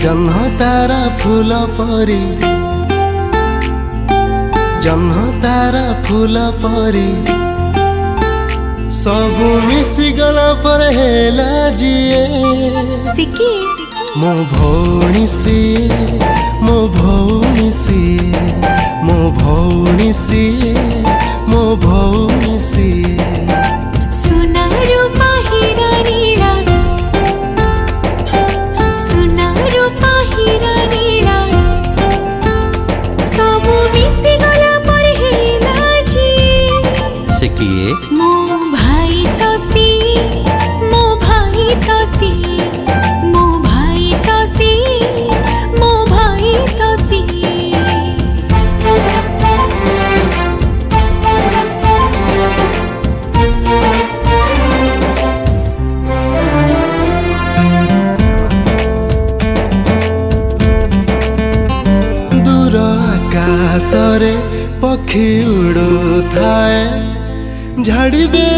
जह्न तारा फूल परी जह्न तारा फूल परी सबु मिसी गला पर हेला जिए मो भौणी सिए मो भौणी सिए मो भौणी सिए मो भौणी सिए किए मो भाई तो सी मो भाई तो सी मो भाई तो सी मो भाई तो सी दूर आकाश रे पक्षी उड़ू थाए झाड़ी दे